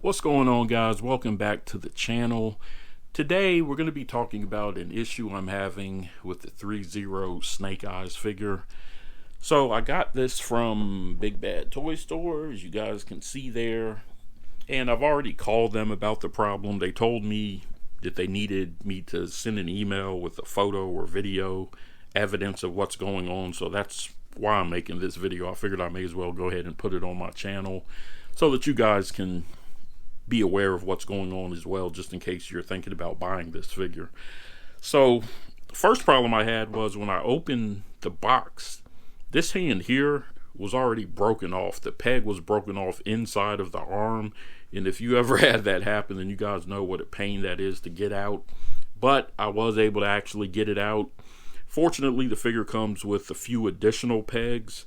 What's going on, guys? Welcome back to the channel. Today we're going to be talking about an issue I'm having with the Threezero Snake Eyes figure. So I got this from Big Bad ToyStore, as you guys can see there, and I've already called them about the problem. They told me that they needed me to send an email with a photo or video evidence of what's going on, so that's why I'm making this video. I figured I may as well go ahead and put it on my channel so that you guys can be aware of what's going on as well, just in case you're thinking about buying this figure. So the first problem I had was when I opened the box, this hand here was already broken off. The peg was broken off inside of the arm, and if you ever had that happen, then you guys know what a pain that is to get out. But I was able to actually get it out. Fortunately, the figure comes with a few additional pegs,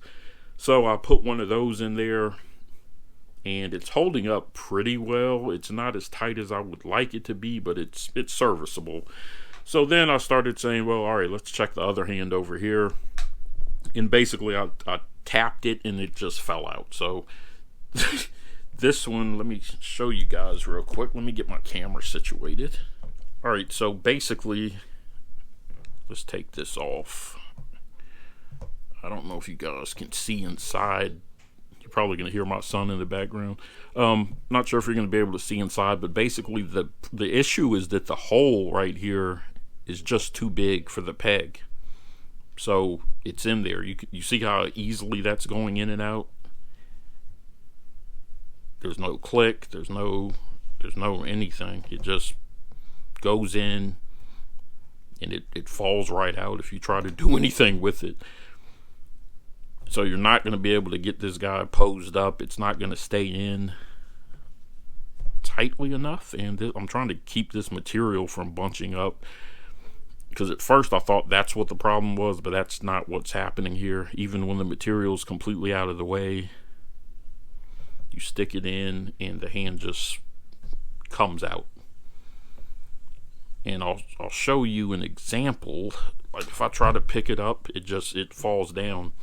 so I put one of those in there, and it's holding up pretty well. It's not as tight as I would like it to be, but it's serviceable. So then I started saying, well, all right, let's check the other hand over here. And basically I tapped it and it just fell out. So this one, let me show you guys real quick. Let me get my camera situated. All right, so basically, let's take this off. I don't know if you guys can see inside. You're probably going to hear my son in the background. Not sure if you're going to be able to see inside, but basically the issue is that the hole right here is just too big for the peg. So it's in there. You see how easily that's going in and out? There's no click, there's no anything. It just goes in and it falls right out if you try to do anything with it. So you're not going to be able to get this guy posed up. It's not going to stay in tightly enough. And I'm trying to keep this material from bunching up, because at first I thought that's what the problem was, but that's not what's happening here. Even when the material's completely out of the way, you stick it in and the hand just comes out. And I'll show you an example. Like if I try to pick it up, it falls down.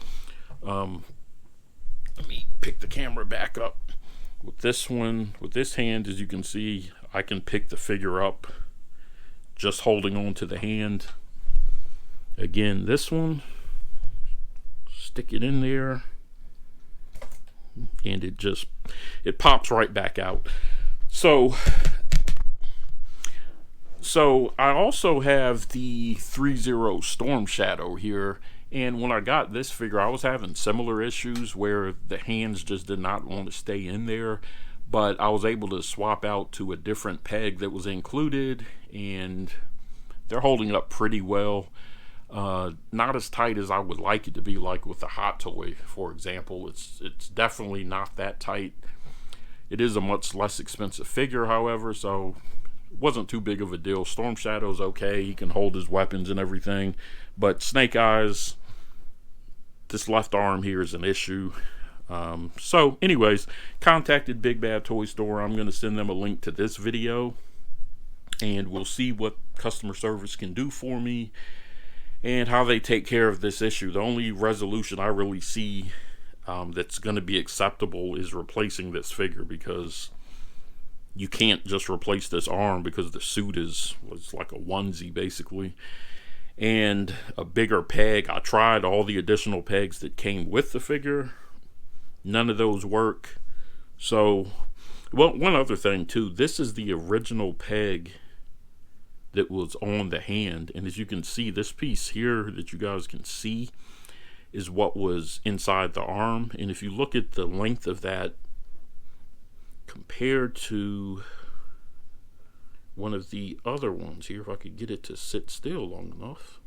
Let me pick the camera back up. With this one, with this hand, as you can see, I can pick the figure up just holding on to the hand. Again, this one, stick it in there and it pops right back out. So I also have the Threezero Storm Shadow here. And when I got this figure, I was having similar issues where the hands just did not want to stay in there. But I was able to swap out to a different peg that was included, and they're holding up pretty well. Not as tight as I would like it to be, like with the Hot Toy, for example. It's definitely not that tight. It is a much less expensive figure, however, so it wasn't too big of a deal. Storm Shadow's okay. He can hold his weapons and everything. But Snake Eyes, this left arm here is an issue. So anyways, contacted Big Bad ToyStore. I'm going to send them a link to this video, and we'll see what customer service can do for me and how they take care of this issue. The only resolution I really see that's going to be acceptable is replacing this figure, because you can't just replace this arm because the suit was like a onesie basically. And a bigger peg. I tried all the additional pegs that came with the figure. None of those work. So, well, one other thing too. This is the original peg that was on the hand. And as you can see, this piece here that you guys can see is what was inside the arm. And if you look at the length of that compared to one of the other ones here, if I could get it to sit still long enough.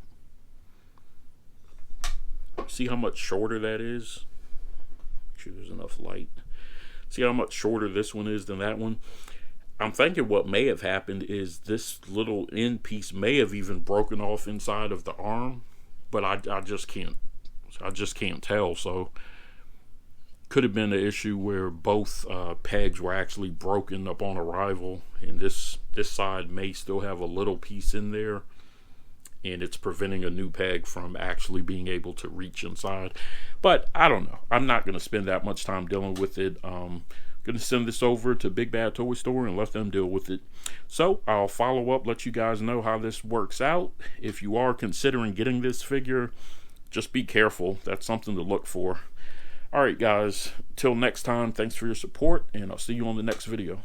See how much shorter that is? Make sure there's enough light. See how much shorter this one is than that one? I'm thinking what may have happened is this little end piece may have even broken off inside of the arm, but I just can't tell. So could have been an issue where both pegs were actually broken upon arrival, and this side may still have a little piece in there, and it's preventing a new peg from actually being able to reach inside. But I don't know. I'm not going to spend that much time dealing with it. Gonna send this over to Big Bad ToyStore and let them deal with it. So I'll follow up, let you guys know how this works out. If you are considering getting this figure, just be careful. That's something to look for. Alright guys, till next time, thanks for your support, and I'll see you on the next video.